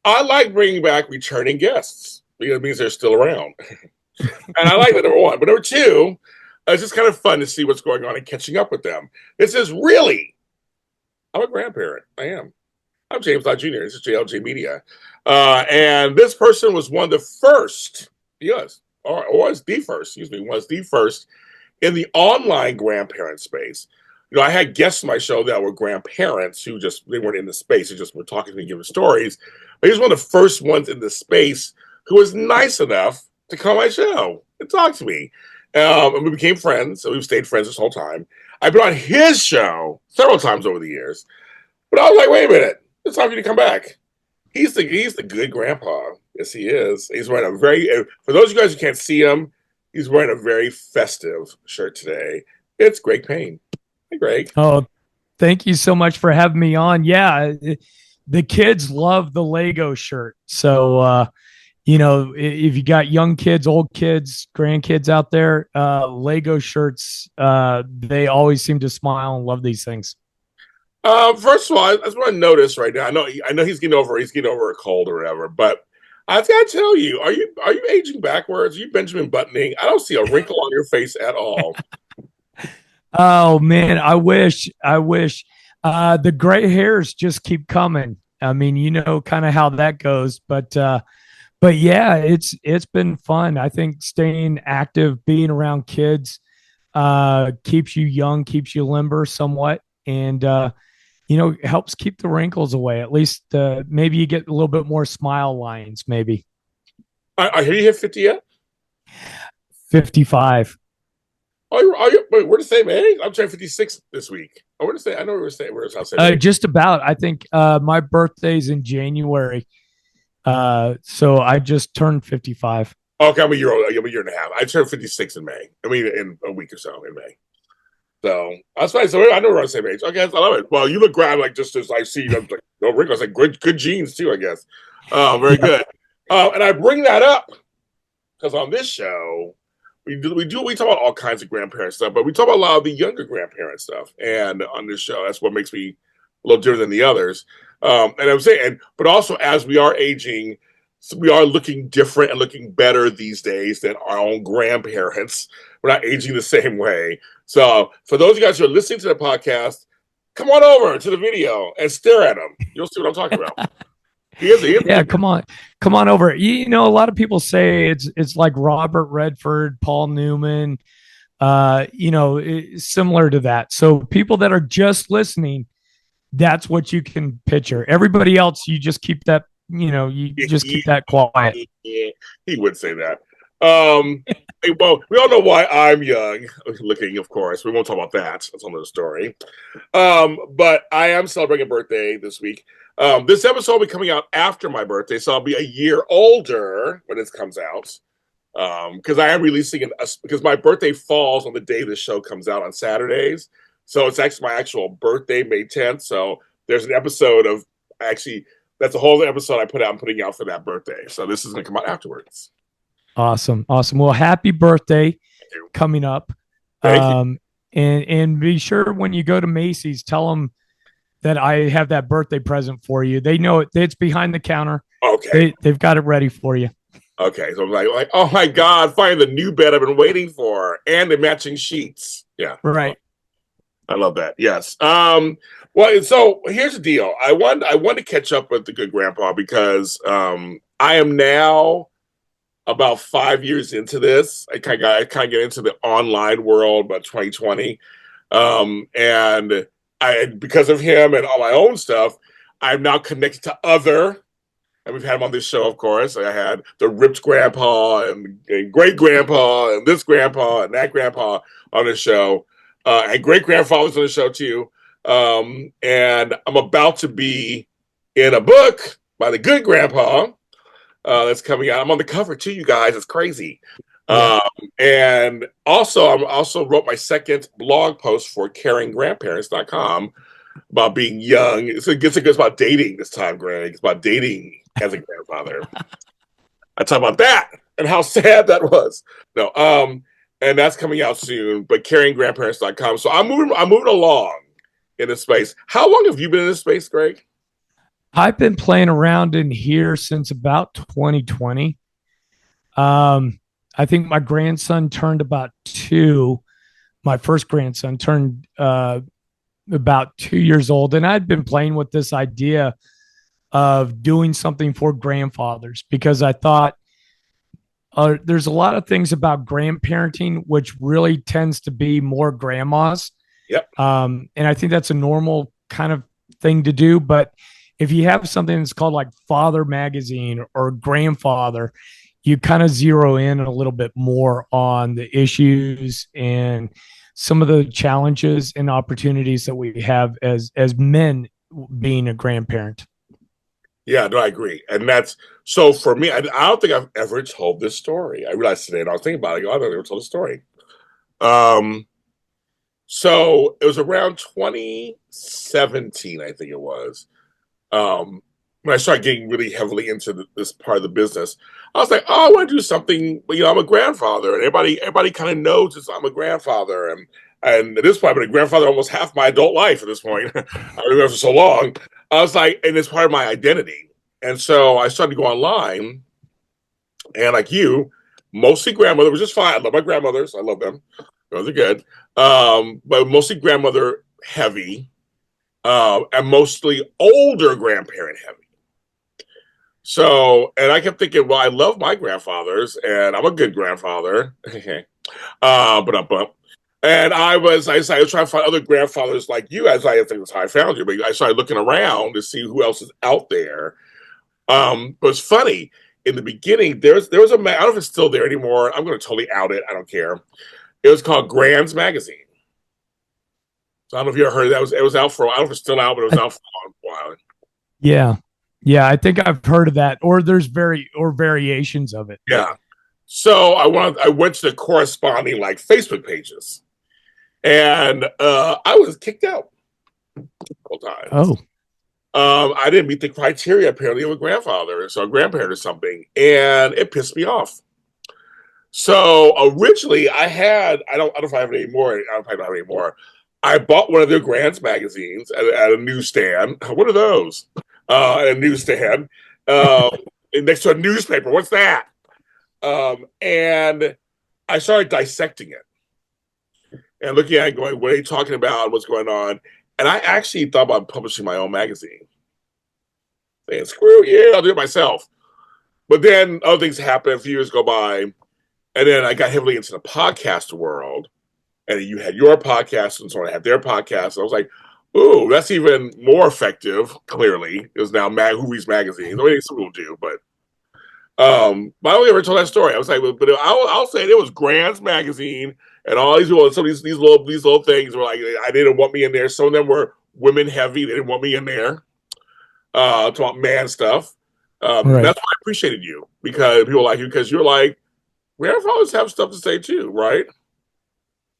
I like bringing back returning guests because it means they're still around. And I like that, number one. But number two, it's just kind of fun to see what's going on and catching up with them. This is really, I'm a grandparent. I am. I'm James Lott Jr. This is JLJ Media. And this person was one of the first, yes, or was the first, excuse me, was the first in the online grandparent space. You know, I had guests on my show that were grandparents who just, they weren't in the space. They just were talking to me, giving stories. But he was one of the first ones in the space who was nice enough to come on my show and talk to me. And we became friends. So we've stayed friends this whole time. I've been on his show several times over the years. But I was like, wait a minute. It's time for you to come back. He's the good grandpa. Yes, he is. He's wearing a very, for those of you guys who can't see him, he's wearing a very festive shirt today. It's Greg Payne. Hey, Greg. Oh, thank you so much for having me on. Yeah, the kids love the Lego shirt. So, if you got young kids, old kids, grandkids out there, Lego shirts, they always seem to smile and love these things. First of all, I just want to notice right now. I know he's getting over a cold or whatever, but I've got to tell you, are you aging backwards? Are you Benjamin Buttoning? I don't see a wrinkle on your face at all. Oh man, I wish. The gray hairs just keep coming. I mean, you know kind of how that goes, but yeah, it's been fun. I think staying active, being around kids, keeps you young, keeps you limber somewhat, and helps keep the wrinkles away. At least maybe you get a little bit more smile lines. Maybe. Have you hit 50 yet? 55. Wait, we're the same age? I'm turning 56 this week. I want to say, I know we were saying, we're the same age. Just about. I think my birthday's in January. So I just turned 55. Okay, I'm a year old. I'm a year and a half. I turned 56 in May. I mean, in a week or so in May. So that's fine. So I know we're on the same age. Okay, I love it. Well, you look grand, like just as I see you, like no wrinkles, like good genes too, I guess. Very good. And I bring that up because on this show we talk about all kinds of grandparent stuff, but we talk about a lot of the younger grandparent stuff. And on this show, that's what makes me a little different than the others. And I'm saying, but also as we are aging, so we are looking different and looking better these days than our own grandparents. We're not aging the same way. So for those of you guys who are listening to the podcast, come on over to the video and stare at him. You'll see what I'm talking about. He is. Yeah, come on over. You know, a lot of people say it's like Robert Redford, Paul Newman, similar to that. So people that are just listening, that's what you can picture. Everybody else, you just keep that. You just keep that quiet. Yeah, he would say that. Well, we all know why I'm young looking, of course. We won't talk about that. That's another story. But I am celebrating a birthday this week. This episode will be coming out after my birthday, so I'll be a year older when it comes out. Because I am releasing it because my birthday falls on the day the show comes out on Saturdays. So it's actually my actual birthday, May 10th. So there's an episode of that's a whole episode I'm putting out for that birthday. So this is going to come out afterwards. Awesome. Well, happy birthday coming up. Thank you. And be sure when you go to Macy's, tell them that I have that birthday present for you. They know it's behind the counter. Okay. They've got it ready for you. Okay. So I'm like, oh my God, finally the new bed I've been waiting for and the matching sheets. Yeah. Right. I love that. Yes. Well, so here's the deal. I want to catch up with the good grandpa because I am now about 5 years into this. I kind of get into the online world about 2020. And because of him and all my own stuff, I'm now connected to and we've had him on this show, of course. I had the ripped grandpa and great grandpa and this grandpa and that grandpa on the show. And great grandfather's on the show too. And I'm about to be in a book by the good grandpa that's coming out. I'm on the cover too, you guys. It's crazy. Yeah. And also, I also wrote my second blog post for caringgrandparents.com about being young. It's about dating this time, Greg. It's about dating as a grandfather. I talk about that and how sad that was. No, and that's coming out soon. But caringgrandparents.com. So I'm moving along in this space. How long have you been in this space, Greg? I've been playing around in here since about 2020. Um, I think my grandson turned about two. My first grandson turned about 2 years old, and I'd been playing with this idea of doing something for grandfathers because I thought there's a lot of things about grandparenting which really tends to be more grandmas. Yep. And I think that's a normal kind of thing to do. But if you have something that's called like Father Magazine or Grandfather, you kind of zero in a little bit more on the issues and some of the challenges and opportunities that we have as men being a grandparent. Yeah, no, I agree. And that's so for me, I don't think I've ever told this story. I realized today, and I was thinking about it, I go, I don't ever told the story. Um, so it was around 2017, I think it was. Um, when I started getting really heavily into this part of the business, I was like, "Oh, I want to do something." But, I'm a grandfather, and everybody kind of knows this, I'm a grandfather, and at this point, I've been a grandfather almost half my adult life. At this point, I remember for so long. I was like, and it's part of my identity. And so I started to go online, and like you, mostly grandmother, which is fine. I love my grandmothers. I love them. Those are good. But mostly grandmother heavy, and mostly older grandparent heavy. So, and I kept thinking, well, I love my grandfathers, and I'm a good grandfather. But and I was trying to find other grandfathers like you, as I think that's how I found you. But I started looking around to see who else is out there. But it's funny in the beginning. There was a I don't know if it's still there anymore. I'm going to totally out it. I don't care. It was called Grand's Magazine. So I don't know if you ever heard of that. It was out for. I don't know if it's still out, but it was out for a while. Yeah. Yeah, I think I've heard of that, or there's variations of it. Yeah. So I went to the corresponding like Facebook pages, and I was kicked out a couple times. Oh, I didn't meet the criteria apparently of a grandfather, so a grandparent or something, and it pissed me off. So originally, I don't know if I have it anymore. I don't have it anymore. I bought one of their Grants magazines at a newsstand. What are those? At a newsstand next to a newspaper. What's that? And I started dissecting it and looking at it, going, "What are you talking about? What's going on?" And I actually thought about publishing my own magazine. Saying, "Screw you, I'll do it myself." But then other things happened. A few years go by, and then I got heavily into the podcast world. And you had your podcast, and so I had their podcast. I was like, "Ooh, that's even more effective." Clearly, it was now Who Reads Magazine. I mean, some people do, but I only ever told that story. I was like, but I'll say it was Grant's Magazine, and all these people, some of these little things were like, I didn't want me in there. Some of them were women heavy; they didn't want me in there. Talking about man stuff. right. That's why I appreciated you because people like you because you're like, grandfathers have stuff to say too, right?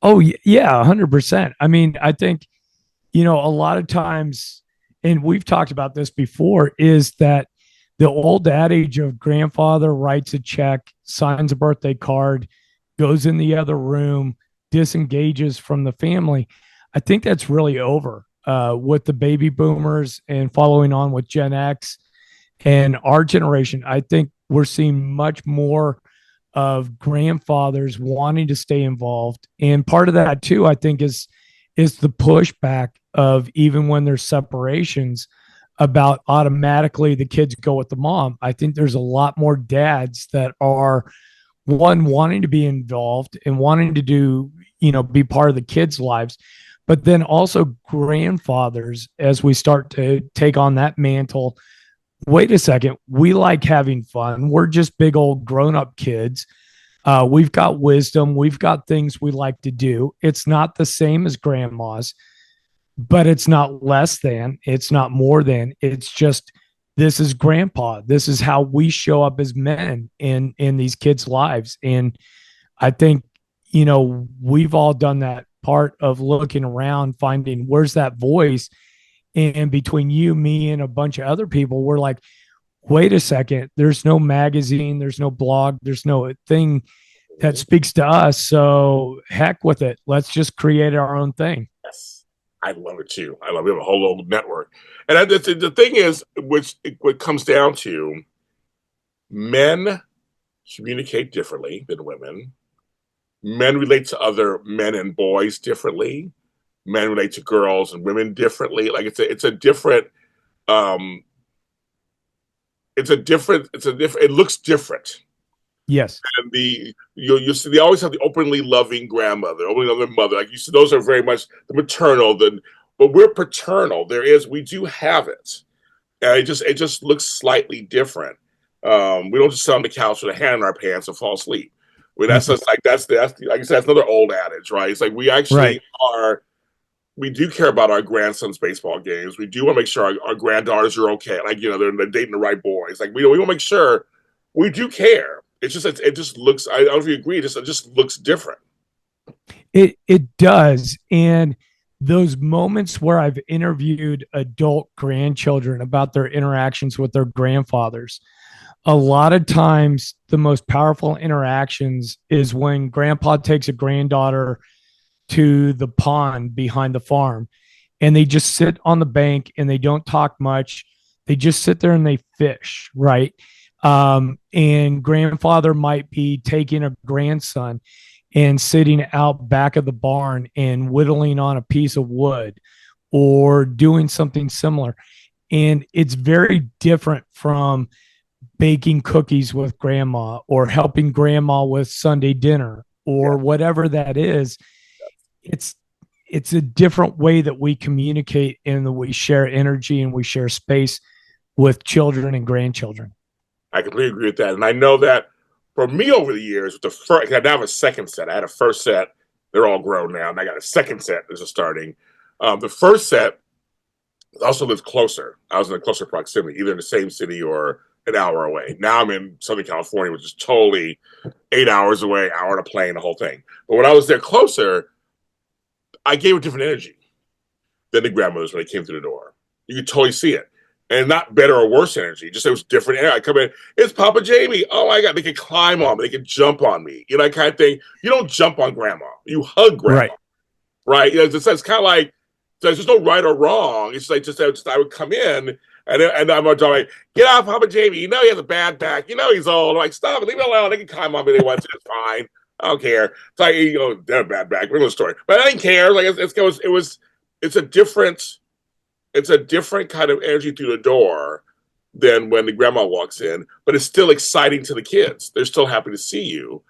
Oh, yeah, 100%. I mean, I think, a lot of times, and we've talked about this before, is that the old adage of grandfather writes a check, signs a birthday card, goes in the other room, disengages from the family. I think that's really over with the baby boomers and following on with Gen X and our generation. I think we're seeing much more of grandfathers wanting to stay involved. And part of that too, I think, is the pushback of even when there's separations about automatically the kids go with the mom. I think there's a lot more dads that are one wanting to be involved and wanting to do, be part of the kids' lives, but then also grandfathers as we start to take on that mantle. Wait a second, we like having fun. We're just big old grown up kids. We've got wisdom. We've got things we like to do. It's not the same as grandma's, but it's not less than. It's not more than. It's just this is grandpa. This is how we show up as men in these kids' lives. And I think we've all done that part of looking around, finding where's that voice. And between you, me, and a bunch of other people, we're like, wait a second, there's no magazine, there's no blog, there's no thing that speaks to us. So heck with it. Let's just create our own thing. Yes. I love it too. I love it. We have a whole little network. And the thing is, what comes down to, men communicate differently than women. Men relate to other men and boys differently. Men relate to girls and women differently. Like it's a different um it looks different. Yes. And you see they always have the openly loving grandmother, openly loving mother. Like you see, those are very much the maternal. But we're paternal. We do have it. And it just looks slightly different. We don't just sit on the couch with a hand in our pants and fall asleep. I mean, that's just like like I said, that's another old adage, right? It's like we Right. actually we do care about our grandsons' baseball games. We do want to make sure our granddaughters are okay. Like, they're dating the right boys. Like, we want to make sure we do care. It just looks, I don't know if you agree, it just looks different. It does. And those moments where I've interviewed adult grandchildren about their interactions with their grandfathers, a lot of times the most powerful interactions is when grandpa takes a granddaughter to the pond behind the farm and they just sit on the bank and they don't talk much. They just sit there and they fish, right? And grandfather might be taking a grandson and sitting out back of the barn and whittling on a piece of wood or doing something similar. And it's very different from baking cookies with grandma or helping grandma with Sunday dinner or Yeah, whatever that is. It's it's a different way that we communicate and that we share energy and we share space with children and grandchildren. I completely agree with that. And I know that for me over the years, with the first, I now have a second set. I had a first set. They're all grown now. And I got a second set that's just starting. The first set also lives closer. I was in a closer proximity, either in the same city or an hour away. Now I'm in Southern California, which is totally 8 hours away, hour on a plane, the whole thing. But when I was there closer, I gave a different energy than the grandmothers when they came through the door. You could totally see it. And not better or worse energy, just it was different. I come in, it's Papa Jamie. Oh my God, they can climb on me, they can jump on me, that kind of thing. You don't jump on grandma, you hug grandma, Right. right? It's kind of like, there's no right or wrong. It's like just I would come in and I'm like, get out, Papa Jamie. He has a bad back. He's old. I'm like, stop it, leave me alone. They can climb on me if they want to. It's fine. I don't care. It's like, they're a bad back. Regular story. But I didn't care. Like it's a different kind of energy through the door than when the grandma walks in, but it's still exciting to the kids. They're still happy to see you.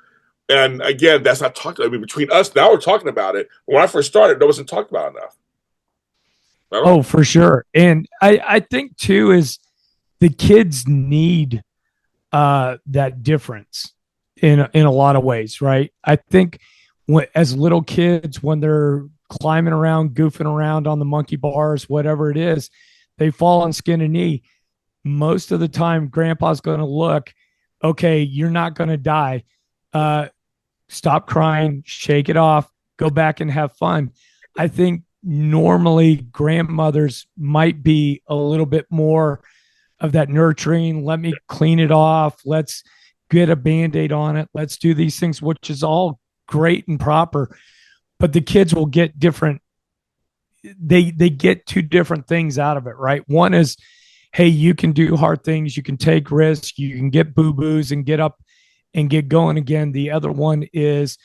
And again, that's not talked about. I mean, between us, now we're talking about it. When I first started, it wasn't talked about enough. I don't Oh, know. for sure. And I think too is the kids need that difference in a lot of ways, right? I think as little kids, when they're climbing around, goofing around on the monkey bars, whatever it is, they fall on skin and knee. Most of the time, grandpa's going to look, okay, you're not going to die. Uh, Stop crying, shake it off, go back and have fun. I think normally grandmothers might be a little bit more of that nurturing. Let me clean it off. Let's get a band aid on it. Let's do these things, which is all great and proper. But the kids will get different. They get two different things out of it, right? One is, hey, you can do hard things, you can take risks, you can get boo boos and get up and get going again. The other one is,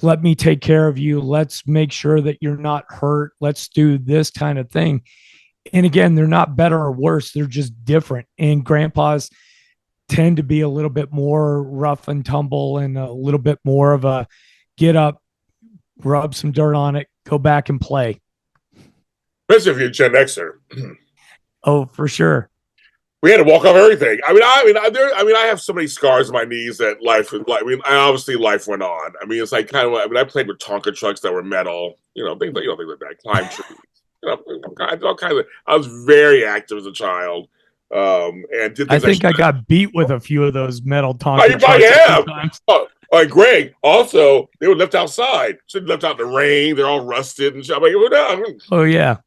let me take care of you. Let's make sure that you're not hurt. Let's do this kind of thing. And again, they're not better or worse. They're just different. And grandpas tend to be a little bit more rough and tumble and a little bit more of a get up, rub some dirt on it, go back and play. Especially if you're a Gen Xer. Oh, for sure. We had to walk off everything. I have so many scars on my knees that life. Obviously life went on. I mean, it's like kind of. I played with Tonka trucks that were metal. Things like that. Climb trees. All kinds of. I was very active as a child, and did I things I think I should. got beat with a few of those metal Oh, Tonka you probably trucks a few have. times. Oh, like Greg. Also, they were left outside. Should left out in the rain. They're all rusted and shit. I'm like, well, no, Oh, yeah.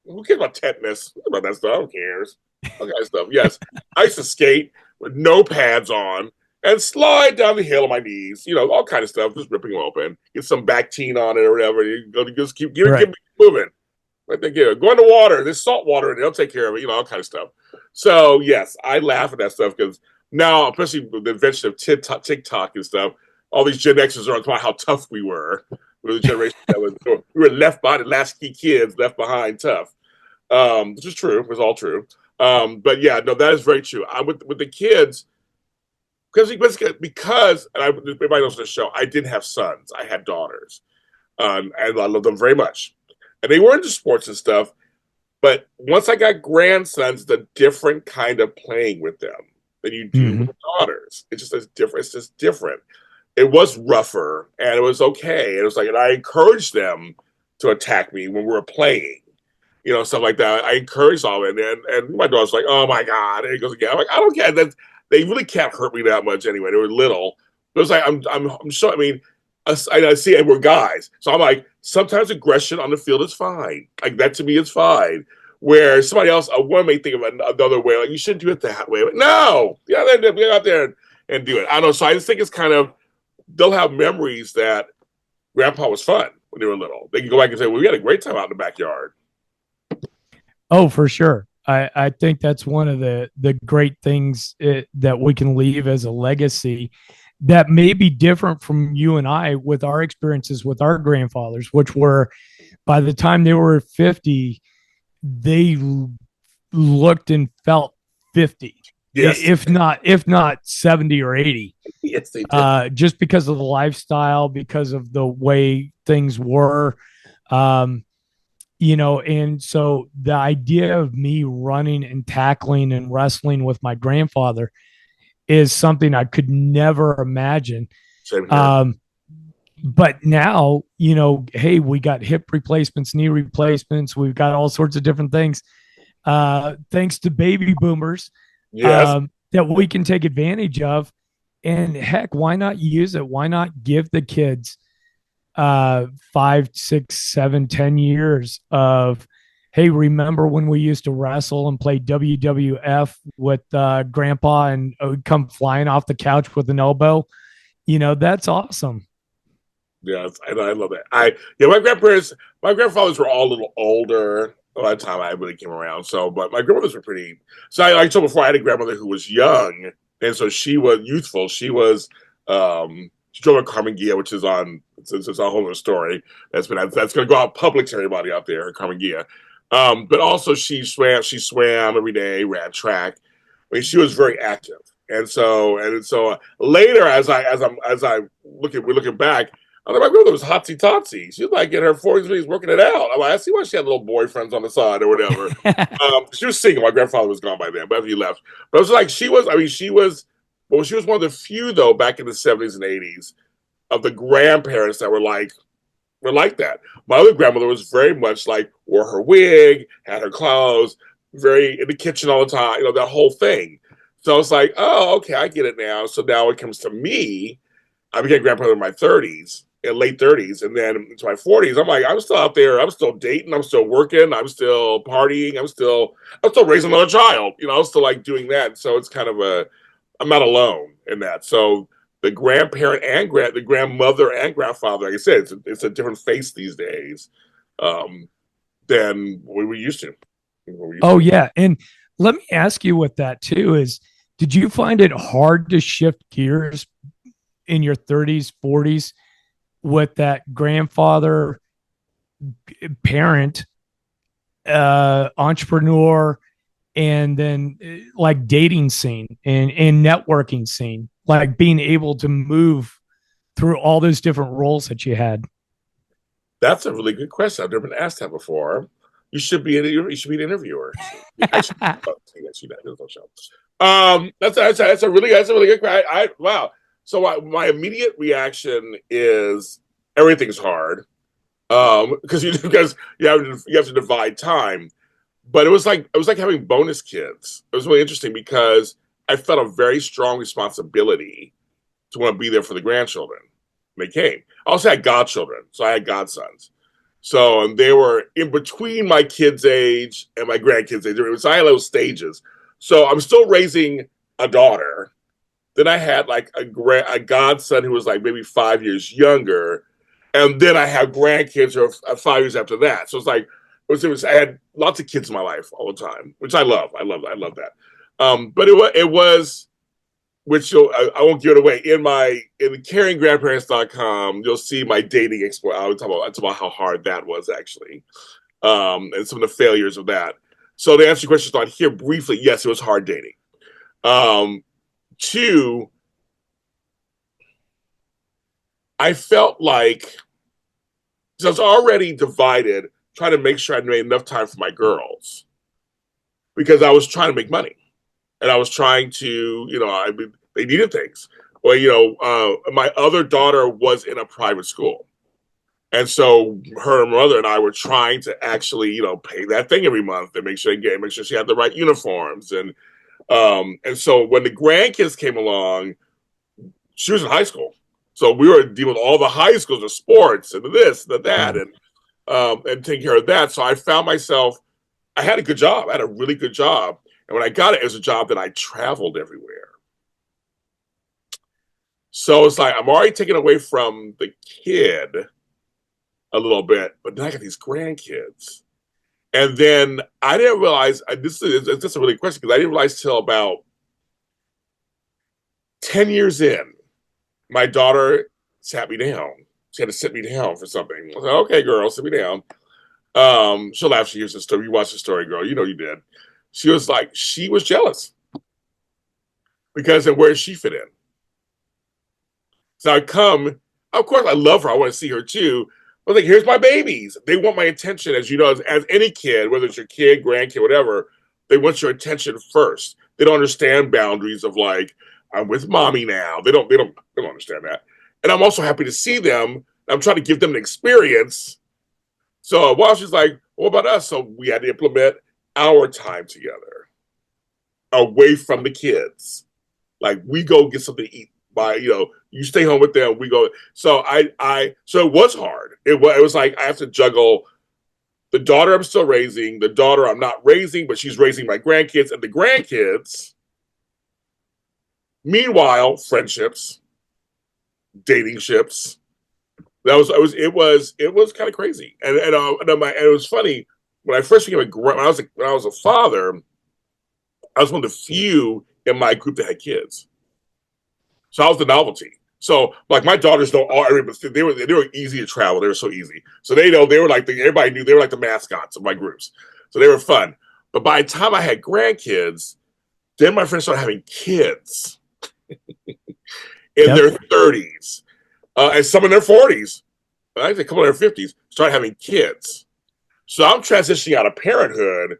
who cares about tetanus? Who cares about that stuff? Who cares? All kind of stuff. Yes, I used to skate with no pads on and slide down the hill on my knees. All kind of stuff, just ripping them open. Get some Bactine on it or whatever. You just keep Right. moving. Like they get go in the water. There's salt water, and they'll take care of it. All kind of stuff. So yes, I laugh at that stuff because now, especially with the invention of TikTok and stuff, all these Gen Xers are talking about how tough we were. We were the generation that was we were left behind, latchkey kids left behind, tough. Which is true. It's all true. But yeah, no, that is very true. I with the kids because and everybody knows the show. I didn't have sons. I had daughters, and I love them very much. And they were into sports and stuff. But once I got grandsons, it's a different kind of playing with them than you do with daughters. It's just as different. It's just different. It was rougher, and it was okay. It was like, and I encouraged them to attack me when we were playing, stuff like that. I encouraged all of it, and my daughter's like, "Oh my god!" And he goes again. I'm like, "I don't care. They really can't hurt me that much anyway. They were little." But it's like I'm sure. I mean, I see, and we're guys, so I'm like, sometimes aggression on the field is fine. Like that to me is fine. Where somebody else, a woman may think of another way, like you shouldn't do it that way. But no, yeah, they get out there and do it. I don't know. So I just think it's kind of they'll have memories that Grandpa was fun when they were little. They can go back and say, "Well, we had a great time out in the backyard." Oh, for sure. I think that's one of the great things that we can leave as a legacy that may be different from you and I with our experiences with our grandfathers, which were by the time they were 50, they looked and felt 50. Yes. If not 70 or 80. Yes, they did. Just because of the lifestyle, because of the way things were. And so the idea of me running and tackling and wrestling with my grandfather is something I could never imagine. Same here. But now, hey, we got hip replacements, knee replacements. We've got all sorts of different things. Thanks to baby boomers, yes. that we can take advantage of. And heck, why not use it? Why not give the kids 5, 6, 7, 10 years of, hey, remember when we used to wrestle and play WWF with Grandpa and come flying off the couch with an elbow? That's awesome. Yes, I love that. My grandfathers were all a little older by the time I really came around. So, but my grandmothers were pretty. So, like I told before, I had a grandmother who was young, and so she was youthful. She drove a Carmen Gia, which is on. It's a whole other story. That's going to go out public to everybody out there. Carmen Gia, but also she swam. She swam every day, ran track. I mean, she was very active, and so later, we're looking back. I thought my grandmother was hotsy totsy. She was like in her 40s, 50s working it out. I'm like, I see why she had little boyfriends on the side or whatever. She was single. My grandfather was gone by then, but he left. But it was like she was one of the few though back in the 70s and 80s of the grandparents that were like that. My other grandmother was very much like wore her wig, had her clothes, very in the kitchen all the time, that whole thing. So it's like, oh, okay, I get it now. So now it comes to me. I became a grandfather in my 30s, in late 30s, and then into my 40s. I'm like, I'm still out there. I'm still dating. I'm still working. I'm still partying. I'm still raising another child. I'm still like doing that. So it's kind of I'm not alone in that. So the grandparent and the grandmother and grandfather, like I said, it's a different face these days than what we used to. Yeah. And let me ask you with that too is, did you find it hard to shift gears in your 30s, 40s with that grandfather, parent, entrepreneur, and then like dating scene and networking scene, like being able to move through all those different roles that you had? That's a really good question. I've never been asked that before. You should be an interviewer. That's a really good question. Wow. So my immediate reaction is everything's hard because you have to divide time. But it was like having bonus kids. It was really interesting because I felt a very strong responsibility to want to be there for the grandchildren. They came. I also had godchildren, so I had godsons. So they were in between my kids' age and my grandkids' age. So I had those stages. So I'm still raising a daughter. Then I had like a godson who was like maybe 5 years younger. And then I have grandkids who are 5 years after that. So it's like I had lots of kids in my life all the time, which I love. I love that. But it was which I won't give it away in caringgrandparents.com. You'll see my dating exploit. I talk about how hard that was actually, and some of the failures of that. So to answer your question on here briefly, yes, it was hard dating. Two, I felt like so I was already divided, trying to make sure I made enough time for my girls because I was trying to make money and I was trying to, they needed things. Well, my other daughter was in a private school. And so her mother and I were trying to actually, pay that thing every month and make sure she had the right uniforms. And so when the grandkids came along, she was in high school. So we were dealing with all the high schools of sports and this, and that, and taking care of that. So I found myself, I had a good job. I had a really good job. And when I got it, it was a job that I traveled everywhere. So it's like I'm already taken away from the kid a little bit, but then I got these grandkids. And then I didn't realize, this is just a really question, because I didn't realize till about 10 years in, my daughter sat me down. She had to sit me down for something. I was like, okay, girl, sit me down. She'll laugh. She hears the story. You watch the story, girl. You know you did. She was like, she was jealous because of where she fit in. So I come, of course, I love her. I want to see her too. But like, here's my babies. They want my attention, as you know, as any kid, whether it's your kid, grandkid, whatever. They want your attention first. They don't understand boundaries of like, I'm with mommy now. They don't understand that. And I'm also happy to see them. I'm trying to give them an experience. So while she's like, what about us? So we had to implement our time together away from the kids. Like we go get something to eat by, you stay home with them. We go. So so it was hard. It was like, I have to juggle the daughter I'm still raising, the daughter I'm not raising, but she's raising my grandkids, and the grandkids. Meanwhile, friendships, dating ships. It was kind of crazy, and it was funny when I first became when I was a father. I was one of the few in my group that had kids, so I was the novelty. So like my daughters know all everybody. They were easy to travel. They were so easy. So they were like everybody knew they were like the mascots of my groups. So they were fun. But by the time I had grandkids, then my friends started having kids in their 30s, and some in their 40s. I think a couple in their 50s start having kids. So I'm transitioning out of parenthood,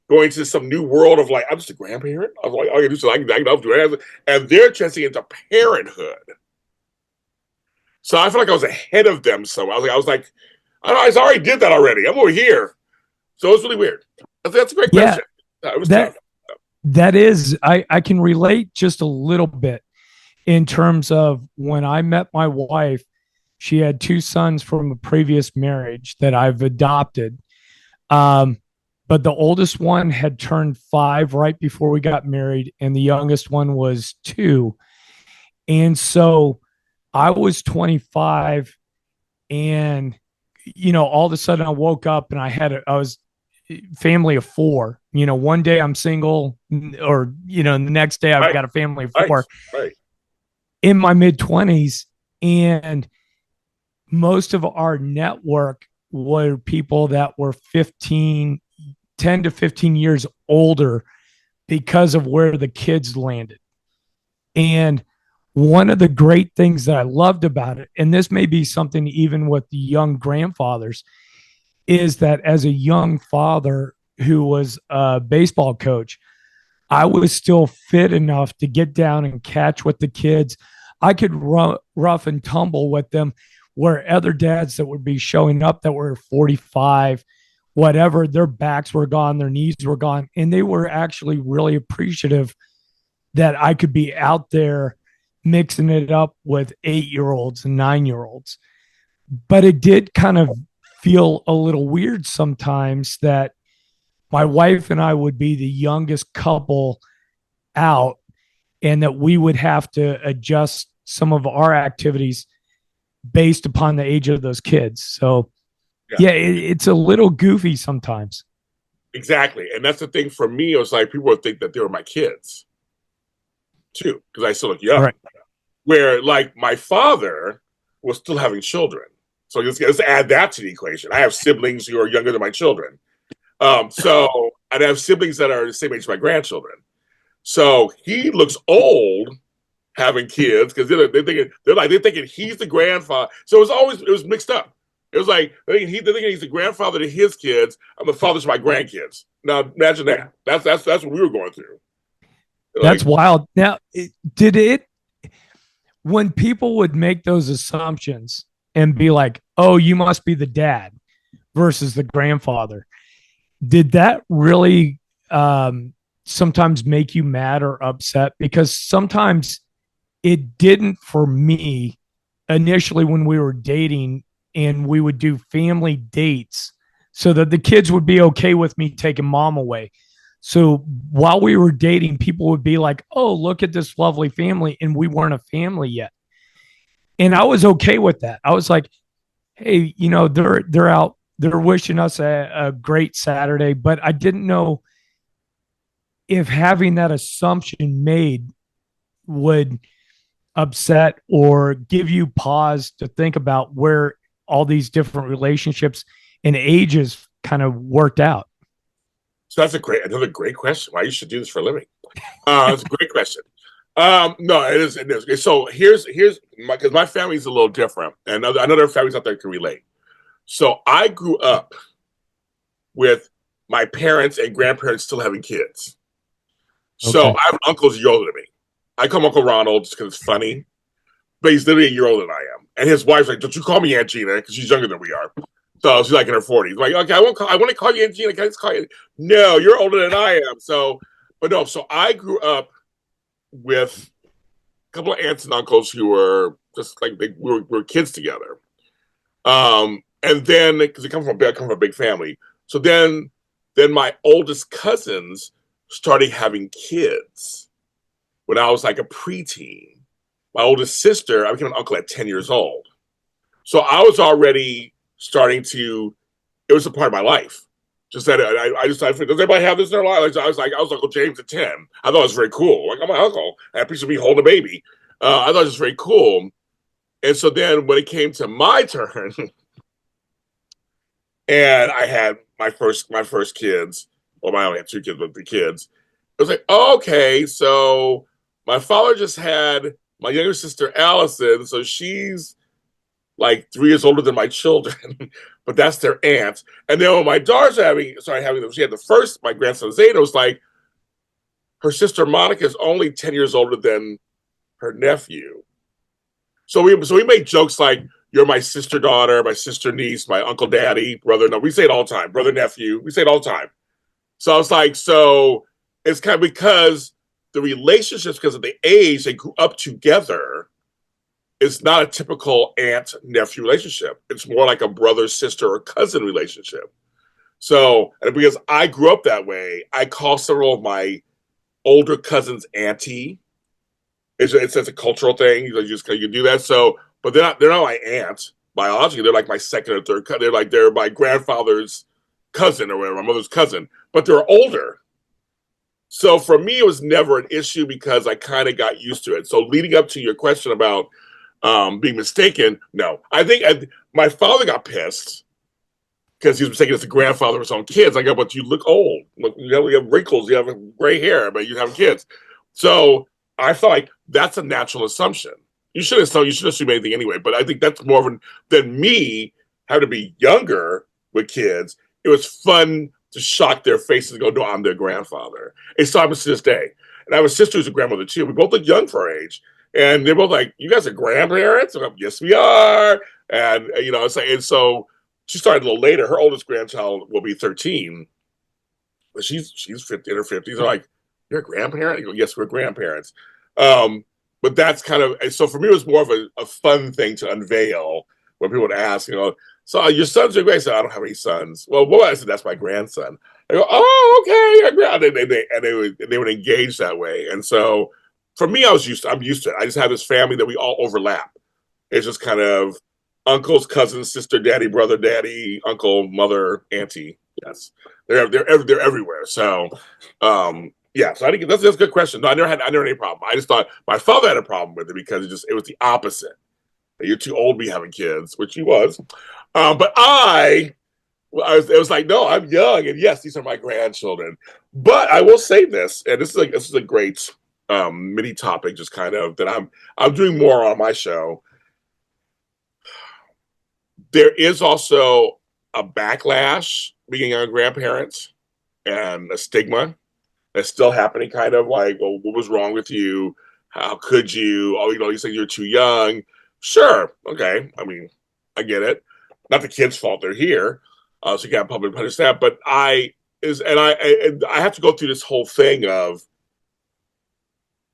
going to some new world of like, I'm just a grandparent. I was like, I can do something. I can do it. And they're transitioning into parenthood. So I feel like I was ahead of them. So I was like, I already did that already. I'm over here. So it's really weird. That's a great question. It was tough. That is, I can relate just a little bit in terms of when I met my wife. She had two sons from a previous marriage that I've adopted. But the oldest one had turned 5 right before we got married, and the youngest one was 2. And so I was 25, and all of a sudden I woke up and I was family of 4. One day I'm single, or the next day I've got a family of 4. Right. In my mid-20s, and most of our network were people that were 10 to 15 years older because of where the kids landed. And one of the great things that I loved about it, and this may be something even with the young grandfathers, is that as a young father who was a baseball coach, I was still fit enough to get down and catch with the kids. I could rough and tumble with them, where other dads that would be showing up that were 45, whatever, their backs were gone, their knees were gone, and they were actually really appreciative that I could be out there mixing it up with 8-year-olds and 9-year-olds. But it did kind of feel a little weird sometimes that my wife and I would be the youngest couple out, and that we would have to adjust some of our activities based upon the age of those kids. So Yeah, Yeah, it's a little goofy sometimes. exactly. And that's the thing for me. It was like people would think that they were my kids too, because I still look young. Right. Where like my father was still having children. So let's add that to the equation. I have siblings who are younger than my children. So I have siblings that are the same age as my grandchildren. So he looks old having kids because they're thinking he's the grandfather. So it was mixed up. It was like they're thinking he's the grandfather to his kids. I'm the father to my grandkids. Now imagine that. That's what we were going through. That's Like wild. Now, did it, when people would make those assumptions and be like, oh, you must be the dad versus the grandfather, did that really sometimes make you mad or upset? Because sometimes it didn't for me initially when we were dating and we would do family dates so that the kids would be okay with me taking mom away. So while we were dating, people would be like, oh, look at this lovely family. And we weren't a family yet. And I was okay with that. I was like, hey, they're out, they're wishing us a great Saturday. But I didn't know if having that assumption made would upset or give you pause to think about where all these different relationships and ages kind of worked out. so that's another great question. Why you should do this for a living? That's a great question. No, it is. It is. Okay, so here's because my family's a little different, and I know there are families out there can relate. So I grew up with my parents and grandparents still having kids. So Okay. I have uncles younger than me. I call him Uncle Ronald just because it's funny, but he's literally a year older than I am. And his wife's like, "Don't you call me Aunt Gina?" Because she's younger than we are. So she's like in her 40s. Like, okay, I want to call you Aunt Gina. Can I just call you? No, you're older than I am. So, but no. So I grew up with a couple of aunts and uncles who were just like we were kids together. And then because I come from a big family, so then my oldest cousins started having kids when I was like a preteen. My oldest sister, I became an uncle at 10 years old. So I was already starting to. It was a part of my life. Just that I just does everybody have this in their life? I was Uncle James at 10. I thought it was very cool. Like I'm my uncle. I appreciate me holding a baby. I thought it was very cool. And so then when it came to my turn, and I had my first kids. Well, I only had two kids, but the kids. It was like, oh, okay, so my father just had my younger sister Allison, so she's like 3 years older than my children, but that's their aunt. And then when my daughter's having them, she had the first, my grandson Zeta was like, her sister Monica is only 10 years older than her nephew. So we make jokes like, "You're my sister daughter, my sister niece, my uncle daddy, brother." No, we say it all the time, brother nephew. We say it all the time. So I was like, so it's kind of because the relationships, because of the age they grew up together, it's not a typical aunt nephew relationship. It's more like a brother sister or cousin relationship. So and because I grew up that way, I call several of my older cousins auntie. It's a cultural thing. You do that. So, but they're not my aunt biologically. They're like my second or third. They're my grandfather's cousin or whatever, my mother's cousin. But they're older. So for me, it was never an issue because I kind of got used to it. So leading up to your question about being mistaken, no, my father got pissed because he was mistaken as the grandfather of his own kids. I go, but you look old. Look, you have wrinkles, you have gray hair, but you have kids. So I felt like that's a natural assumption. You shouldn't assume anything anyway. But I think that's more of than me having to be younger with kids. It was fun to shock their faces and go, no, I'm their grandfather. It still happens to this day. And I have a sister who's a grandmother too. We both look young for our age. And they're both like, you guys are grandparents? And I'm, yes, we are. And, and so she started a little later. Her oldest grandchild will be 13. But she's 50 in her 50s. They're like, you're a grandparent? I go, yes, we're grandparents. But that's kind of, so for me, it was more of a fun thing to unveil when people would ask, so your sons are great. I said, I don't have any sons. Well, I said, that's my grandson. I go, oh, okay. They would engage that way. And so for me, I'm used to it. I just have this family that we all overlap. It's just kind of, uncles, cousins, sister, daddy, brother, daddy, uncle, mother, auntie. Yes, they're everywhere. So, yeah. So I think that's a good question. No, I never had any problem. I just thought my father had a problem with it because it was the opposite. You're too old to be having kids, which he was. But it was like, no, I'm young, and yes, these are my grandchildren. But I will say this, and this is a great mini topic, just kind of that I'm doing more on my show. There is also a backlash being a grandparent and a stigma that's still happening. Kind of like, well, what was wrong with you? How could you? Oh, you said you're too young. Sure, okay. I mean, I get it. Not the kids' fault; they're here, so you can't publicly punish that. But I have to go through this whole thing of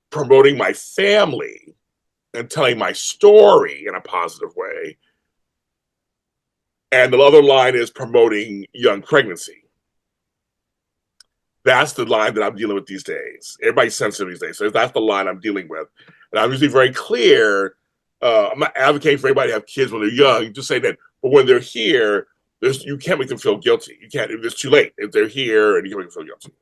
promoting my family and telling my story in a positive way. And the other line is promoting young pregnancy. That's the line that I'm dealing with these days. Everybody's sensitive these days. So that's the line I'm dealing with. And I'm usually very clear. I'm not advocating for anybody to have kids when they're young. Just say that, but when they're here, you can't make them feel guilty. You can't. It's too late. If they're here, and you can make them feel guilty.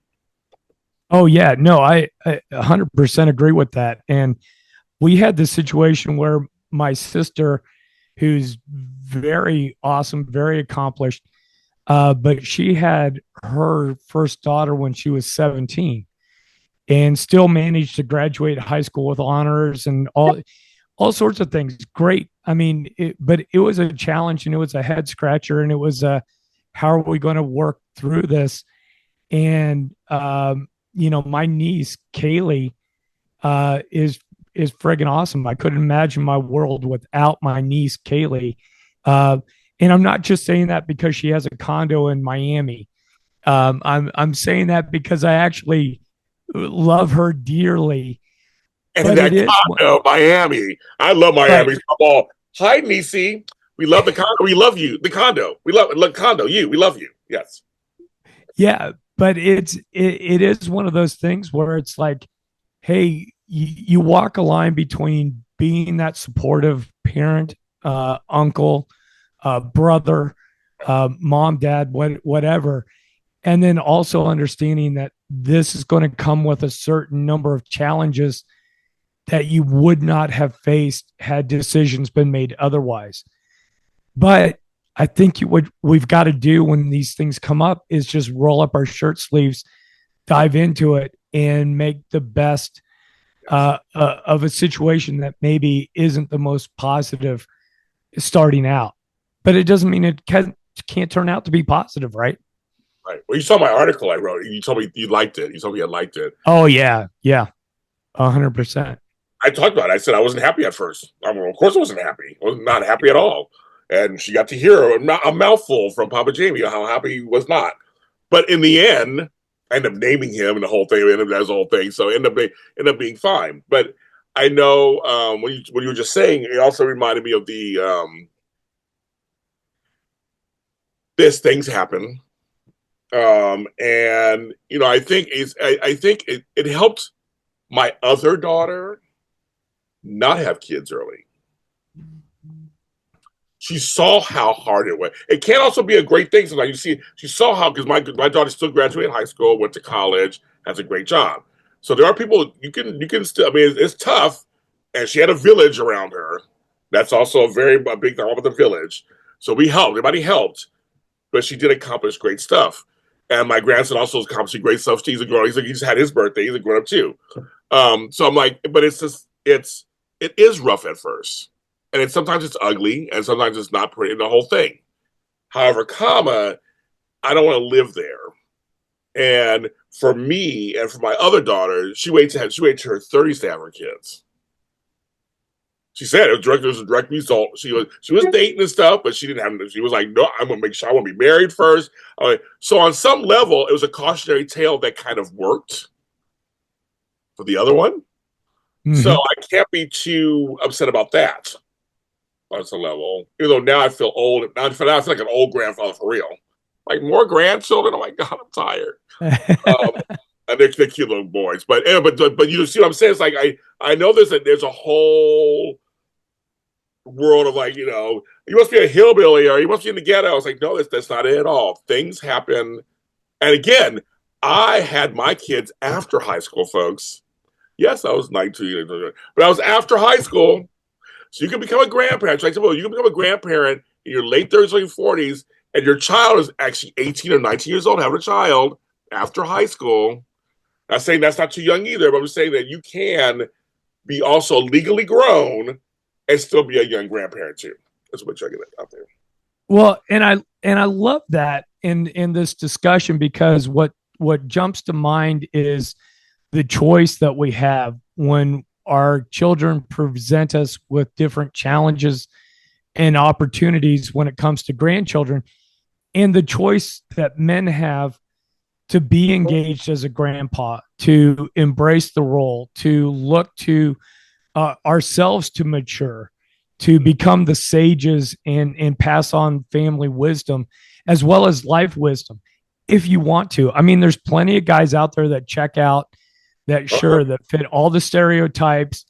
Oh yeah, no, I 100% agree with that. And we had this situation where my sister, who's very awesome, very accomplished, but she had her first daughter when she was 17 and still managed to graduate high school with honors and all sorts of things. Great. I mean, but it was a challenge and it was a head scratcher and it was a how are we going to work through this? And my niece Kaylee is friggin' awesome. I couldn't imagine my world without my niece Kaylee. Uh, and I'm not just saying that because she has a condo in Miami. I'm saying that because I actually love her dearly. And in But it that is, condo, Miami. I love right? Miami. All. Hi, Nisi. We love the condo. We love you. The condo. We love the condo. You. We love you. Yes. Yeah, but it is one of those things where it's like, hey, you walk a line between being that supportive parent, uncle, brother, mom, dad, whatever, and then also understanding that this is going to come with a certain number of challenges that you would not have faced had decisions been made otherwise. But I think what we've got to do when these things come up is just roll up our shirt sleeves, dive into it, and make the best of a situation that maybe isn't the most positive starting out. But it doesn't mean it can't turn out to be positive, right? Right. Well, you saw my article I wrote. You told me you liked it. You told me you liked it. Oh yeah, yeah, 100%. I talked about it. I said I wasn't happy at first. I mean, of course I wasn't happy. I was not happy at all. And she got to hear a mouthful from Papa Jamie how happy he was not. But in the end, I ended up naming him and the whole thing. Ended up as the whole thing. So it ended up being fine. But I know when you were just saying, it also reminded me of the this things happen. And I think it helped my other daughter not have kids early. She saw how hard it was. It can also be a great thing. Sometimes you see, she saw how because my daughter still graduated high school, went to college, has a great job. So there are people you can still. I mean, it's tough, and she had a village around her. That's also a big thing about the village. So we helped. Everybody helped, but she did accomplish great stuff. And my grandson also accomplished great stuff. He's a grown. He just had his birthday. He's a grown up too. So I'm like, but it is rough at first, and sometimes it's ugly, and sometimes it's not pretty. The whole thing. However, I don't want to live there. And for me, and for my other daughter, she waited to her 30s to have her kids. She said it was a direct result. She was dating and stuff, but she didn't have. She was like, no, I'm gonna make sure I want to be married first. So on some level, it was a cautionary tale that kind of worked for the other one. So Mm-hmm. I can't be too upset about that on some level. Even though now I feel old. Now I feel like an old grandfather for real. Like more grandchildren. Oh my god, I'm tired. Um, and they're cute little boys. But you see what I'm saying? It's like I know there's a whole world of like, you must be a hillbilly or you must be in the ghetto. I was like, no, that's not it at all. Things happen. And again, I had my kids after high school, folks. Yes, I was 19, but I was after high school. So you can become a grandparent. Like, well, you can become a grandparent in your late 30s, late 40s, and your child is actually 18 or 19 years old, having a child after high school. Not saying that's not too young either, but I'm saying that you can be also legally grown and still be a young grandparent too. That's what I'm checking out there. Well, and I love that in this discussion because what jumps to mind is the choice that we have when our children present us with different challenges and opportunities when it comes to grandchildren, and the choice that men have to be engaged as a grandpa, to embrace the role, to look to ourselves to mature, to become the sages and pass on family wisdom as well as life wisdom if you want to. I mean, there's plenty of guys out there that check out, that sure, that fit all the stereotypes,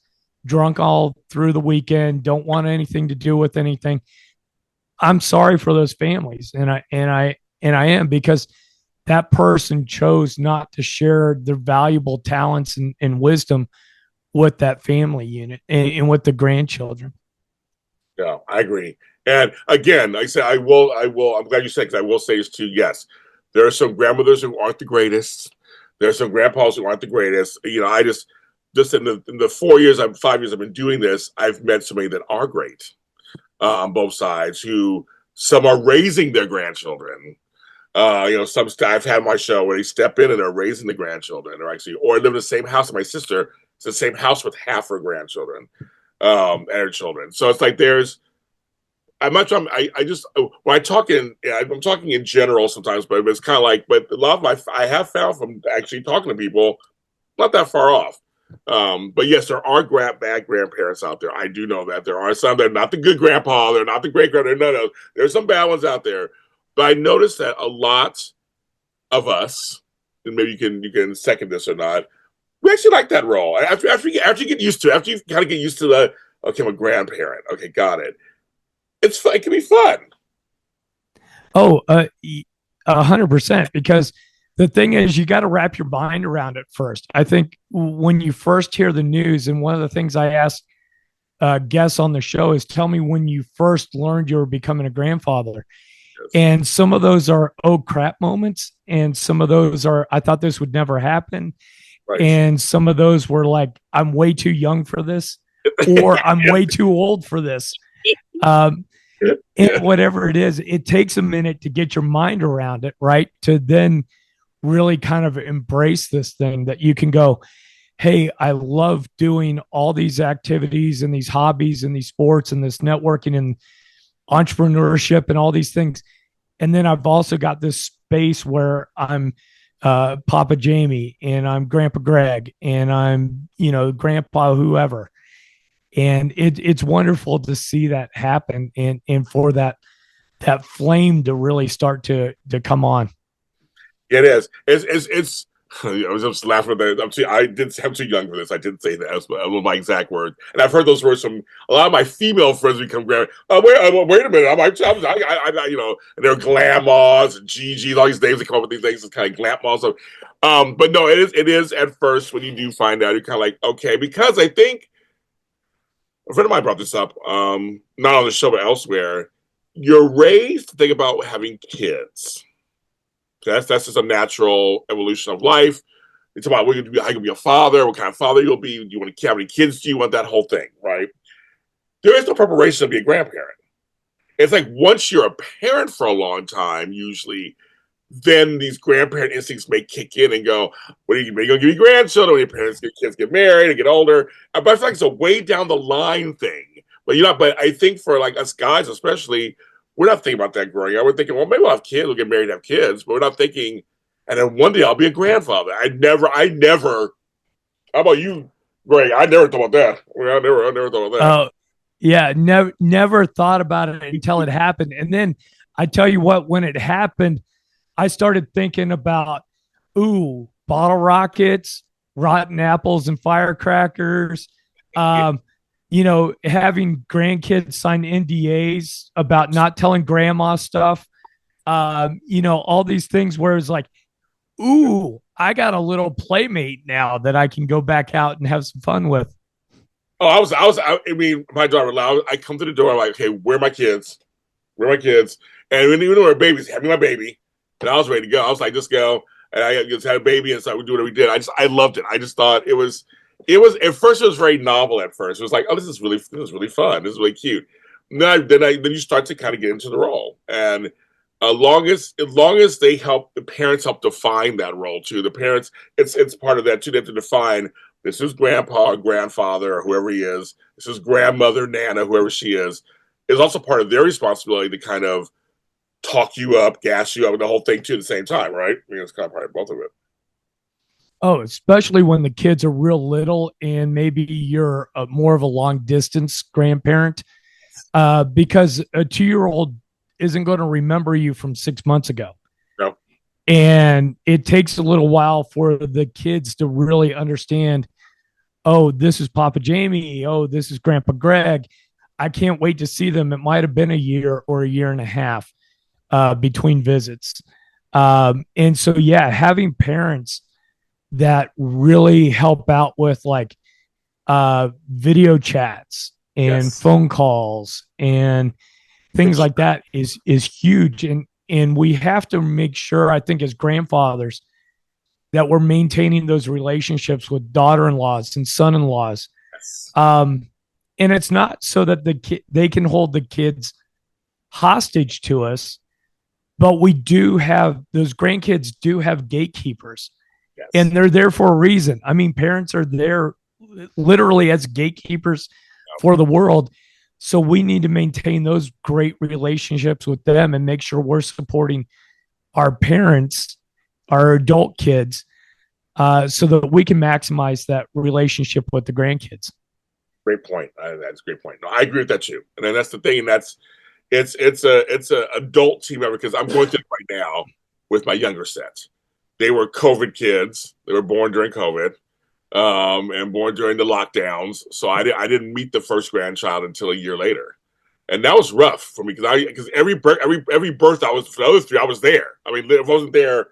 drunk all through the weekend, don't want anything to do with anything. I'm sorry for those families. And I am, because that person chose not to share their valuable talents and wisdom with that family unit and with the grandchildren. Yeah, I agree. And again, like I said, I'm glad you said, because I will say this too. Yes, there are some grandmothers who aren't the greatest. There are some grandpas who aren't the greatest. I just in the 4 years, 5 years I've been doing this, I've met somebody that are great on both sides. Who some are raising their grandchildren. Some I've had my show where they step in and they're raising the grandchildren, or live in the same house. My sister is in the same house with half her grandchildren and her children. So it's like I just when I'm talking in general sometimes, but it's kind of like, but a lot of I have found from actually talking to people, not that far off. But yes, there are bad grandparents out there. I do know that there are some that are not the good grandpa, they're not the great grandpa. No, there's some bad ones out there. But I noticed that a lot of us, and maybe you can second this or not, we actually like that role. After you get used to it, after you kind of get used to okay, I'm a grandparent. Okay, got it. It's fun. It can be fun. Oh, 100%. Because the thing is, you got to wrap your mind around it first. I think when you first hear the news, and one of the things I ask guests on the show is, tell me when you first learned you were becoming a grandfather. Yes. And some of those are, oh crap moments. And some of those are, I thought this would never happen. Right. And some of those were like, I'm way too young for this, or I'm way too old for this. And whatever it is, it takes a minute to get your mind around it, right? To then really kind of embrace this thing that you can go, hey, I love doing all these activities and these hobbies and these sports and this networking and entrepreneurship and all these things. And then I've also got this space where I'm Papa Jamie and I'm Grandpa Greg and I'm, Grandpa whoever. And it's wonderful to see that happen and for that flame to really start to come on. It is. It's. I was just laughing at that. I'm too young for this. I didn't say that. That was my exact word. And I've heard those words from a lot of my female friends become grand. Wait a minute. And they're grandmas and Gigi's, all these names that come up with these things. It's kind of grandmas. So, but no, it is at first when you do find out, you're kind of like, okay, because I think a friend of mine brought this up, not on the show but elsewhere. You're raised to think about having kids. That's just a natural evolution of life. It's about how you'll be a father, what kind of father you'll be. Do you want to have any kids? Do you want that whole thing, right? There is no preparation to be a grandparent. It's like once you're a parent for a long time, usually, then these grandparent instincts may kick in and go, "What are you going to give you grandchildren when your kids get married and get older?" But I feel like it's a way down the line thing. But I think for like us guys, especially, we're not thinking about that growing up. We're thinking, well, maybe we'll have kids, we'll get married and have kids, but we're not thinking, and then one day I'll be a grandfather. I never. How about you, Greg? I never thought about that. I never thought about that. Oh, yeah, never thought about it until it happened. And then I tell you what, when it happened, I started thinking about, bottle rockets, rotten apples, and firecrackers. having grandkids sign NDAs about not telling grandma stuff, all these things where it's like, ooh, I got a little playmate now that I can go back out and have some fun with. Oh, I mean, my daughter, I come to the door, I'm like, okay, where are my kids? Where are my kids? And when even though we're babies, having my baby, and I was ready to go. I was like, just go. And I just had a baby, and so we do what we did. I loved it. I just thought it was at first it was very novel. At first, it was like, oh, this is really fun. This is really cute. Then you start to kind of get into the role, and as long as the parents help define that role too. The parents, it's part of that too. They have to define this is grandpa or grandfather or whoever he is. This is grandmother, nana, whoever she is. Is also part of their responsibility to kind of talk you up, gas you up, and the whole thing too at the same time, right? I mean, it's kind of part of both of it. Oh, especially when the kids are real little and maybe you're more of a long distance grandparent, because a 2 year old isn't going to remember you from 6 months ago. No. And it takes a little while for the kids to really understand, oh, this is Papa Jamie. Oh, this is Grandpa Greg. I can't wait to see them. It might have been a year or a year and a half between visits. And so, yeah, having parents that really help out with like video chats and Yes. phone calls and things like that is huge. And we have to make sure, I think, as grandfathers, that we're maintaining those relationships with daughter-in-laws and son-in-laws. Yes. And it's not so that they can hold the kids hostage to us, but we do have those grandkids do have gatekeepers, Yes. and they're there for a reason. I mean, parents are there literally as gatekeepers for the world. So we need to maintain those great relationships with them and make sure we're supporting our parents, our adult kids, so that we can maximize that relationship with the grandkids. Great point. That's a great point. No, I agree with that too. And then that's the thing, and it's a adult team member because I'm going through it right now with my younger set. They were COVID kids. They were born during COVID, and born during the lockdowns. So I didn't meet the first grandchild until a year later, and that was rough for me because every birth I was for the other three I was there. I mean, if I wasn't there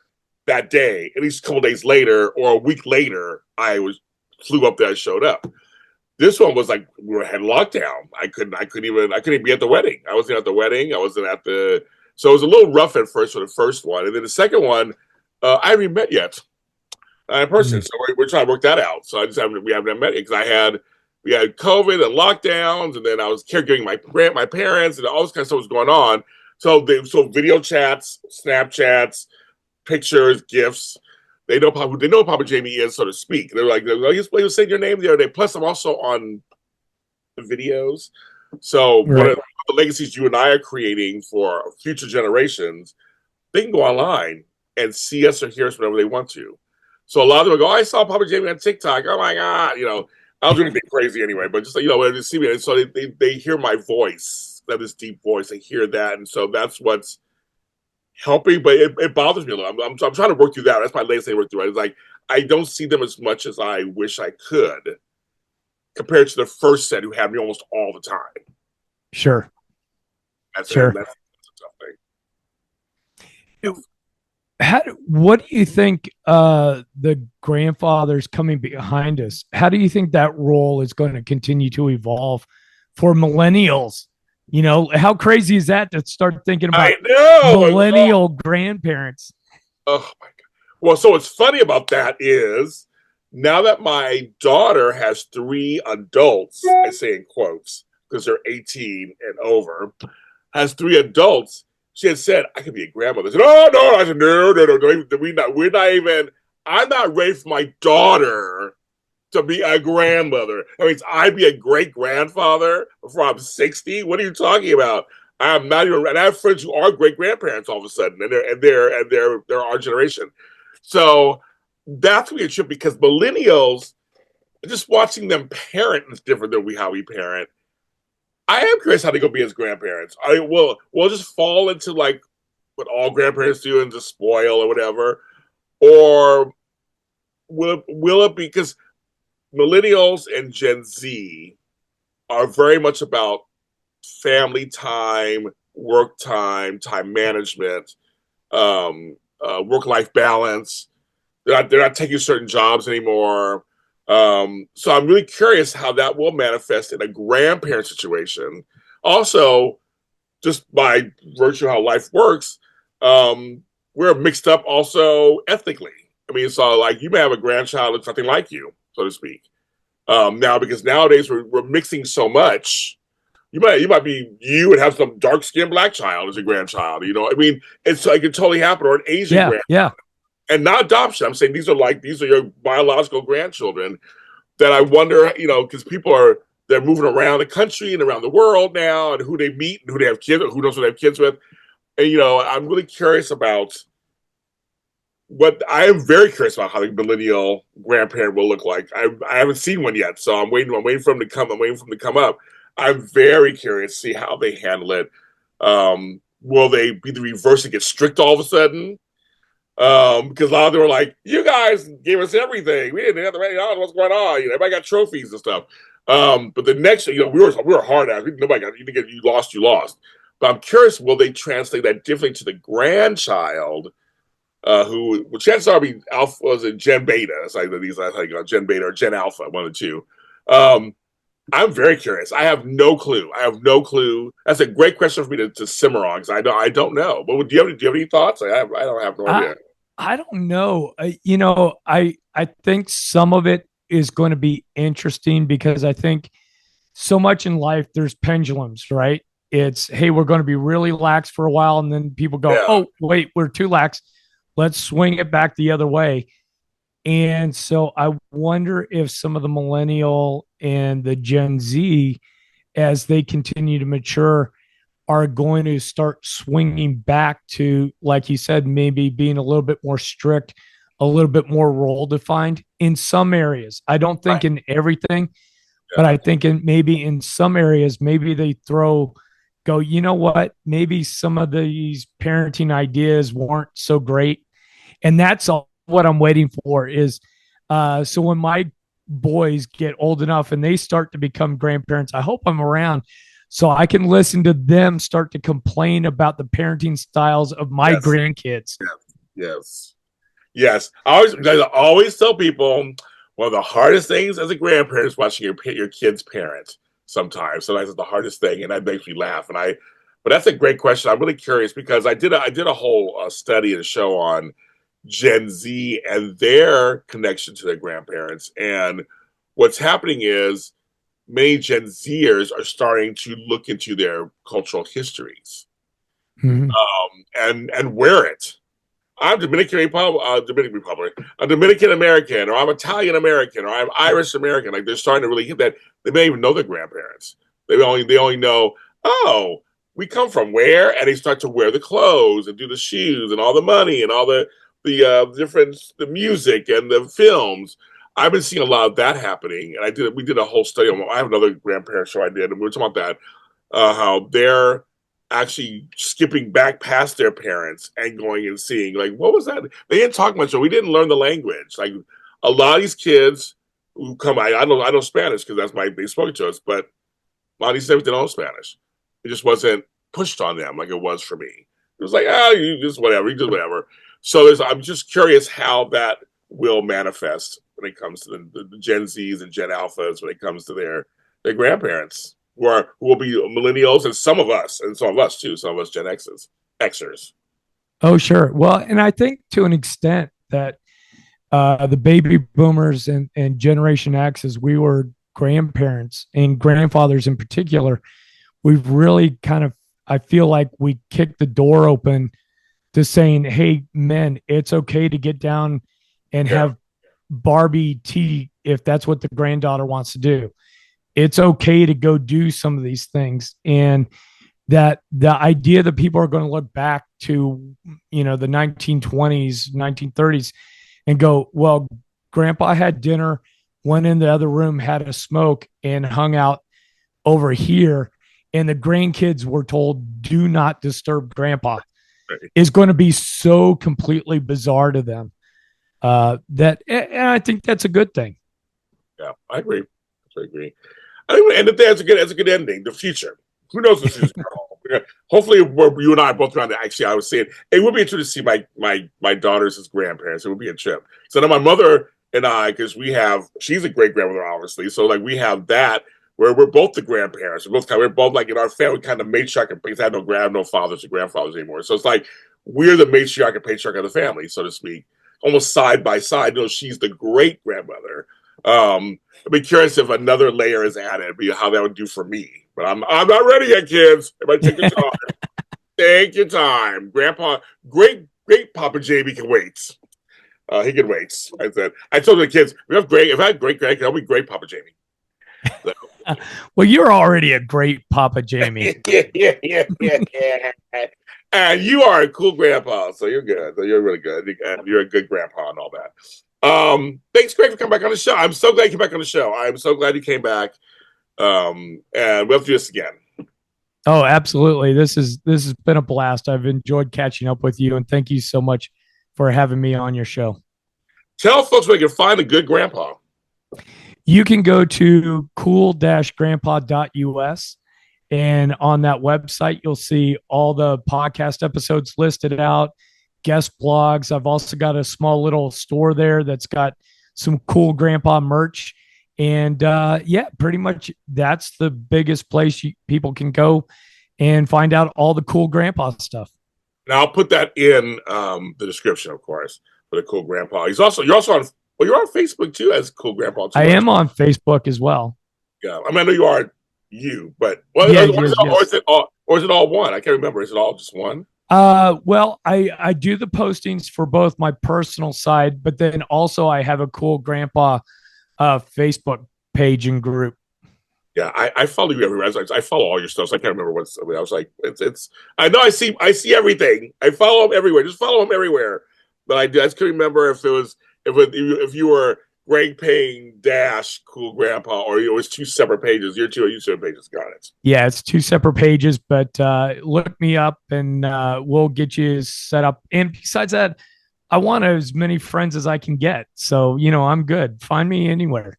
that day, at least a couple days later or a week later, flew up there and showed up. This one was like we had lockdown. I couldn't even be at the wedding. I wasn't at the wedding. I wasn't at the. So it was a little rough at first for the first one, and then the second one, I haven't met yet in person. So we're trying to work that out. So we haven't met it because we had COVID and lockdowns, and then I was caregiving my parents, and all this kind of stuff was going on. So video chats, Snapchats, pictures, gifts. They know Papa Jamie is, so to speak. They're like, you was saying your name the other day. Plus, I'm also on the videos. So one of the legacies you and I are creating for future generations, they can go online and see us or hear us whenever they want to. So a lot of them go, I saw Papa Jamie on TikTok. Oh my God, I don't do anything crazy anyway, but just when they see me, and so they hear my voice, that is deep voice. They hear that, and so that's what's helping, but it bothers me a little. I'm trying to work through that. That's my latest thing to work through. Right? It's like I don't see them as much as I wish I could, compared to the first set who had me almost all the time. Sure. That's a tough thing. What do you think the grandfathers coming behind us? How do you think that role is going to continue to evolve for millennials? How crazy is that to start thinking about millennial grandparents? Oh my God. Well, so what's funny about that is now that my daughter has three adults, I say in quotes because they're 18 and over, has three adults. She had said, I could be a grandmother. I said, oh, no. I said, no. We're not even, I'm not ready for my daughter to be a grandmother. That means I'd be a great grandfather before I'm 60. What are you talking about? I'm not even. And I have friends who are great grandparents all of a sudden, and they're our generation. So that's gonna be a trip because millennials, just watching them parent is different than how we parent. I am curious how they gonna be as grandparents. We'll just fall into like what all grandparents do and just spoil or whatever, or will it be because millennials and Gen Z are very much about family time, work time, time management, work life balance. They're not taking certain jobs anymore. So I'm really curious how that will manifest in a grandparent situation. Also, just by virtue of how life works, um, we're mixed up also ethnically. I mean, so like you may have a grandchild that's nothing like you, so to speak. Now, because nowadays we're mixing so much, you might be you and have some dark skinned black child as a grandchild. You know, I mean, it's like it can totally happen, or an Asian Yeah, grand, yeah. and not adoption. I'm saying these are your biological grandchildren. That I wonder, you know, because people are they're moving around the country and around the world now, and who they meet and who they have kids, or who knows who they have kids with, and you know, I'm really curious about what I am very curious about how the millennial grandparent will look like. I haven't seen one yet, so I'm waiting. I'm waiting for them to come. I'm waiting for them to come up. I'm very curious to see how they handle it. Will they be the reverse and get strict all of a sudden? Because a lot of them were like, "You guys gave us everything. We didn't have the right on what's going on. You know, everybody got trophies and stuff." But the next, you know, we were hard at it. Nobody got you. Didn't get you lost. You lost. But I'm curious, will they translate that differently to the grandchild? Who well, chances are be Alpha was it Gen Beta. That's like these I think Gen Beta or Gen Alpha, one of the two. Um, I'm very curious. I have no clue. I have no clue. That's a great question for me to simmer on because I don't know. But do you have any thoughts? I don't have no I idea. I don't know. You know, I think some of it is going to be interesting because I think so much in life there's pendulums, right? It's hey, we're going to be really lax for a while, and then people go, Yeah, oh wait, we're too lax. Let's swing it back the other way. And so I wonder if some of the millennial and the Gen Z, as they continue to mature, are going to start swinging back to, like you said, maybe being a little bit more strict, a little bit more role defined in some areas. I don't think right. in everything, but Yeah, I think in maybe in some areas, maybe they go, you know what? Maybe some of these parenting ideas weren't so great. And that's all what I'm waiting for is so when my boys get old enough and they start to become grandparents, I hope I'm around so I can listen to them start to complain about the parenting styles of my yes, grandkids. yes, yes, yes. I always tell people one of the hardest things as a grandparent is watching your kids parent. Sometimes it's the hardest thing, and that makes me laugh. But that's a great question. I'm really curious because I did a whole study and show on Gen Z and their connection to their grandparents. And what's happening is many Gen Zers are starting to look into their cultural histories Mm-hmm. and wear it. I'm Dominican Republic, I'm Dominican American, or I'm Italian American, or I'm Irish American. Like they're starting to really hit that. They may even know their grandparents. They only know, oh, we come from where, and they start to wear the clothes and do the shoes and all the money and all the different the music and the films. I've been seeing a lot of that happening, and we did a whole study on. I have another grandparent show I did, and we were talking about that how they're actually skipping back past their parents and going and seeing like what was that? They didn't talk much, or we didn't learn the language. Like a lot of these kids who come, I know Spanish because that's my they spoke to us, but a lot of these kids didn't know Spanish. It just wasn't pushed on them like it was for me. It was like you just whatever, you do whatever. So I'm just curious how that will manifest when it comes to the Gen Zs and Gen Alphas when it comes to their grandparents who will be millennials and some of us too, some of us Gen Xers. Oh, sure. Well, and I think to an extent that the baby boomers and Generation X, as we were grandparents and grandfathers in particular, we've really kind of, I feel like we kicked the door open to saying, hey, men, it's okay to get down and Yeah, have Barbie tea if that's what the granddaughter wants to do. It's okay to go do some of these things. And that the idea that people are going to look back to, you know, the 1920s, 1930s and go, well, grandpa had dinner, went in the other room, had a smoke, and hung out over here. And the grandkids were told, do not disturb grandpa, right. is going to be so completely bizarre to them. And I think that's a good thing. Yeah, I agree. I agree. I think we'll end it there. It's a good ending. The future. Who knows what she's going. Hopefully, you and I are both around. Actually, I was saying it would be interesting to see my daughters as grandparents. It would be a trip. So now my mother and I, because she's a great grandmother, obviously. So like we have that where we're both the grandparents. We're both like in our family kind of matriarch and because I have no fathers or grandfathers anymore. So it's like we're the matriarch and patriarch of the family, so to speak, almost side by side. She's the great grandmother. I'd be curious if another layer is added, how that would do for me. But I'm not ready yet, kids. Everybody take your time. Take your time. Grandpa, great Papa JB can wait. He can wait. I told the kids, if I have great grandkids, I'll be great Papa Jamie. So. Well, you're already a great Papa Jamie. yeah. And you are a cool grandpa, so you're good. So you're really good. And you're a good grandpa and all that. Thanks, Greg, for coming back on the show. I'm so glad you came back on the show. I'm so glad you came back. And we'll have to do this again. Oh, absolutely. This has been a blast. I've enjoyed catching up with you, and thank you so much for having me on your show. Tell folks where they can find a good grandpa. You can go to cool-grandpa.us, and on that website, you'll see all the podcast episodes listed out, guest blogs. I've also got a small little store there that's got some cool grandpa merch. And pretty much that's the biggest place people can go and find out all the cool grandpa stuff. Now I'll put that in the description, of course, for the cool grandpa. You're also on Facebook too as Cool Grandpa too. I am on Facebook as well. Yeah, I mean I know you are but is it all one? I can't remember. Is it all just one? Well, I do the postings for both my personal side, but then also I have a Cool Grandpa Facebook page and group. Yeah, I follow you everywhere. I follow all your stuff, so I can't remember what's. I was like, it's. I know I see everything. I follow them everywhere. Just follow them everywhere. But I just couldn't remember if you were Greg Payne - Cool Grandpa, or it was two separate pages. Your two separate pages. Got it. Yeah, it's two separate pages, but look me up and we'll get you set up. And besides that, I want as many friends as I can get. So, I'm good. Find me anywhere.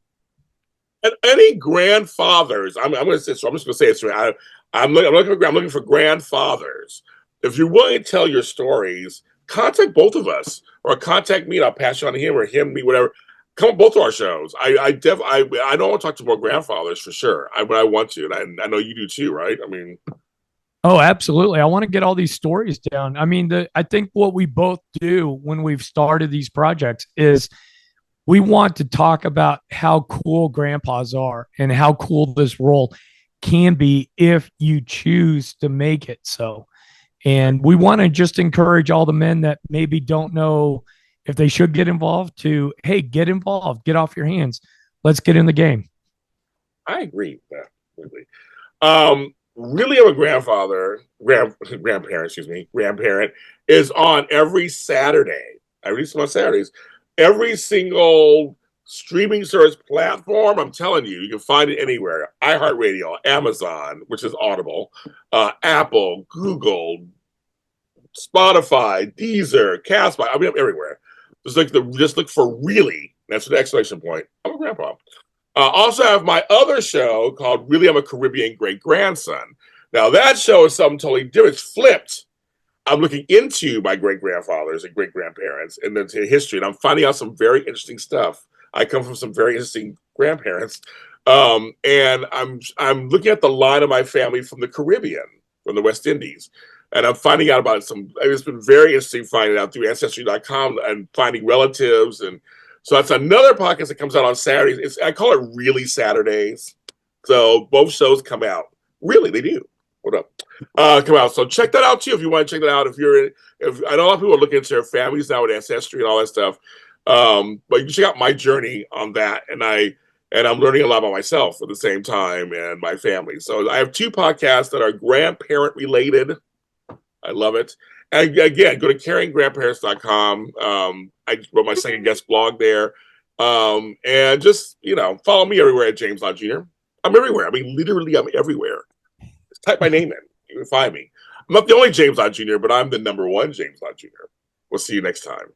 And any grandfathers, I'm going to say, so I'm just going to say it straight. I'm looking for grandfathers. If you're willing to tell your stories, contact both of us or contact me and I'll pass you on to him or him, me, whatever. Come on both of our shows. I don't want to talk to more grandfathers for sure. I want to. And I know you do too, right? I mean. Oh, absolutely. I want to get all these stories down. I mean, I think what we both do when we've started these projects is we want to talk about how cool grandpas are and how cool this role can be if you choose to make it so. And we want to just encourage all the men that maybe don't know if they should get involved to, hey, get involved, get off your hands. Let's get in the game. I agree with that. Really, I'm a grandparent is on every Saturday. I release them on Saturdays. Every single streaming service platform, I'm telling you, you can find it anywhere. iHeartRadio, Amazon, which is Audible, Apple, Google, Spotify, Deezer, Castbox. I mean, I'm everywhere. Just look for really. That's the exclamation point. I'm a grandpa. Also have my other show called Really I'm a Caribbean Great Grandson. Now that show is something totally different. It's flipped. I'm looking into my great grandfathers and great grandparents and then to history, and I'm finding out some very interesting stuff. I come from some very interesting grandparents, and I'm looking at the line of my family from the Caribbean, from the West Indies, and I'm finding out about some. It's been very interesting finding out through Ancestry.com and finding relatives, and so that's another podcast that comes out on Saturdays. I call it Really Saturdays. So both shows come out. Really, they do. What up? Come out. So check that out too if you want to check that out. If I know a lot of people are looking into their families now with Ancestry and all that stuff. But you can check out my journey on that, and I'm learning a lot about myself at the same time and my family. So I have two podcasts that are grandparent related. I love it. And again, go to caringgrandparents.com. I wrote my second guest blog there. And just, follow me everywhere at James Lott Jr. I'm everywhere. I mean, literally, I'm everywhere. Just type my name in. You can find me. I'm not the only James Lott Jr., but I'm the number one James Lott Jr. We'll see you next time.